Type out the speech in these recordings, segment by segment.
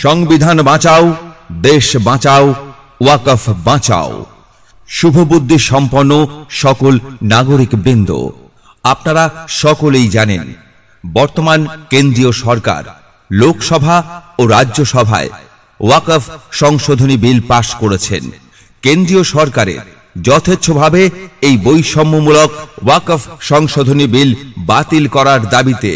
সংবিধান বাঁচাও, দেশ বাঁচাও, ওয়াকফ বাঁচাও। শুভবুদ্ধি সম্পন্ন সকল নাগরিক বৃন্দ, আপনারা সকলেই জানেন বর্তমান কেন্দ্রীয় সরকার লোকসভা ও রাজ্যসভায় ওয়াকফ সংশোধনী বিল পাশ করেছেন। কেন্দ্রীয় সরকারের যথেচ্ছভাবে এই বৈষম্যমূলক ওয়াকফ সংশোধনী বিল বাতিল করার দাবিতে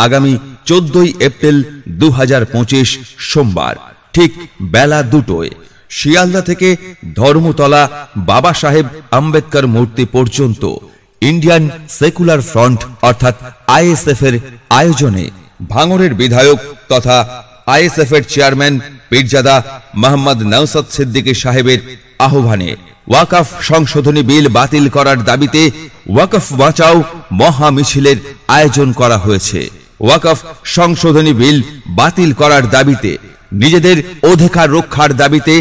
আগামী 14 এপ্রিল 2025 সোমবার ঠিক বেলা 2টায় শিয়ালদা থেকে ধর্মতলা বাবা সাহেব আম্বেদকর মূর্তি পর্যন্ত ইন্ডিয়ান সেকুলার ফ্রন্ট অর্থাৎ আইএসএফ এর আয়োজনে ভাঙড়ের বিধায়ক তথা আইএসএফ এর চেয়ারম্যান পীরজাদা মোহাম্মদ নওশাদ সিদ্দিকী সাহেবের আহ্বানে ওয়াকফ সংশোধনী বিল বাতিল করার দাবিতে ওয়াকফ বাঁচাও মহা মিছিলের আয়োজন করা হয়েছে। ওয়াকফ সংশোধনী বিল বাতিল করার দাবিতে নিজেদের অধিকার রক্ষার দাবিতে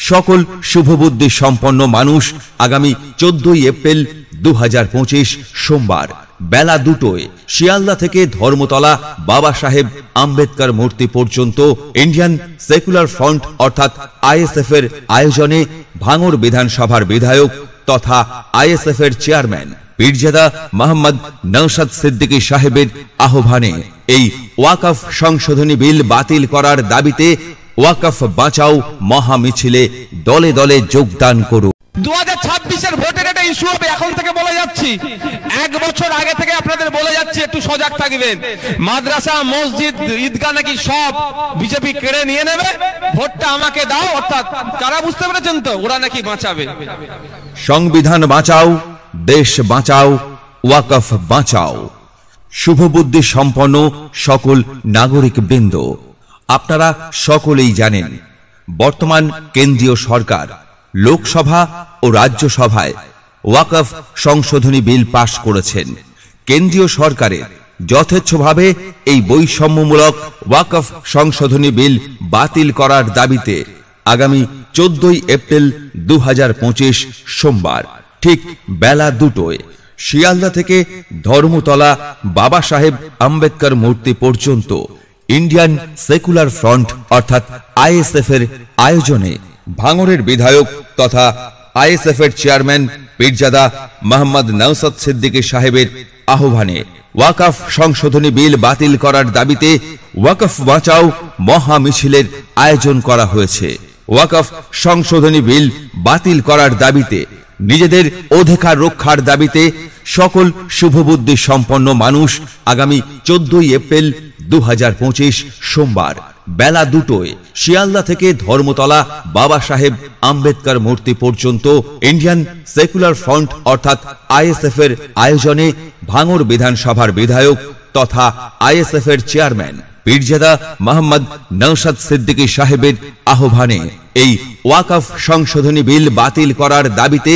সকল শুভবুদ্ধি সম্পন্ন মানুষ আগামী 14 এপ্রিল 2025 সোমবার বেলা 2টায় শিয়ালদা থেকে ধর্মতলা বাবা সাহেব আম্বেদকর মূর্তি পর্যন্ত ইন্ডিয়ান সেকুলার ফ্রন্ট অর্থাৎ আইএসএফ এর আয়োজনে ভাঙড় বিধানসভার বিধায়ক তথা আইএসএফ এর চেয়ারম্যান পীরজাদা মোহাম্মদ নওশাদ সিদ্দিকী সাহেবের আহ্বানে এই ওয়াকফ সংশোধনী বিল বাতিল করার দাবিতে ওয়াকফ বাঁচাও মহা মিছিলে দলে দলে যোগদান করুন। 2026-এর ভোটের একটা ইস্যু হবে, এখন থেকে বলে যাচ্ছি, 1 বছর আগে থেকে আপনাদের বলে যাচ্ছি, একটু সজাগ থাকবেন। মাদ্রাসা, মসজিদ, ঈদগাহ নাকি সব বিজেপি কেড়ে নিয়ে নেবে, ভোটটা আমাকে দাও, অর্থাৎ কারা বুঝতে পেরেছেন তো, ওরা নাকি বাঁচাবে। সংবিধান বাঁচাও, দেশ বাঁচাও, ওয়াকফ বাঁচাও। শুভবুদ্ধি সম্পন্ন সকল নাগরিক বৃন্দ, আপনারা সকলেই জানেন বর্তমান কেন্দ্রীয় সরকার লোকসভা ও রাজ্যসভায় ওয়াকফ সংশোধনী বিল পাশ করেছেন। কেন্দ্রীয় সরকারের যথেচ্ছভাবে এই বৈষম্যমূলক ওয়াকফ সংশোধনী বিল বাতিল করার দাবিতে আগামী 14 এপ্রিল 2025 সোমবার ঠিক বেলা 2টায় শিয়ালদা থেকে ধর্মতলা বাবা সাহেব আম্বেদকর মূর্তি পর্যন্ত ইন্ডিয়ান সেকুলার ফ্রন্ট অর্থাৎ আইএসএফ এর আয়োজনে ভাঙড়ের বিধায়ক তথা আইএসএফ এর চেয়ারম্যান পীরজাদা মোহাম্মদ নওশাদ সিদ্দিকী সাহেবের আহ্বানে ওয়াকফ সংশোধনী বিল বাতিল করার দাবিতে ওয়াকফ বাঁচাও মহা মিছিলের আয়োজন করা হয়েছে। ওয়াকফ সংশোধনী বিল বাতিল করার দাবিতে নিজেদের অধিকার রক্ষার দাবিতে সকল শুভবুদ্ধি সম্পন্ন মানুষ আগামী 14 এপ্রিল 2025 সোমবার বেলা 2টায় শিয়ালদা থেকে ধর্মতলা বাবা সাহেব আম্বেদকর মূর্তি পর্যন্ত ইন্ডিয়ান সেকুলার ফ্রন্ট অর্থাৎ আইএসএফ এর আয়োজনে ভাঙড় বিধানসভার বিধায়ক তথা আইএসএফ এর চেয়ারম্যান পীরজাদা মোহাম্মদ নওশাদ সিদ্দিকী সাহেবের আহ্বানে এই ওয়াকফ সংশোধনী বিল বাতিল করার দাবিতে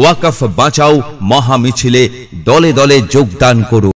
ওয়াকফ বাঁচাও মহা মিছিলে দলে দলে যোগদান করুন।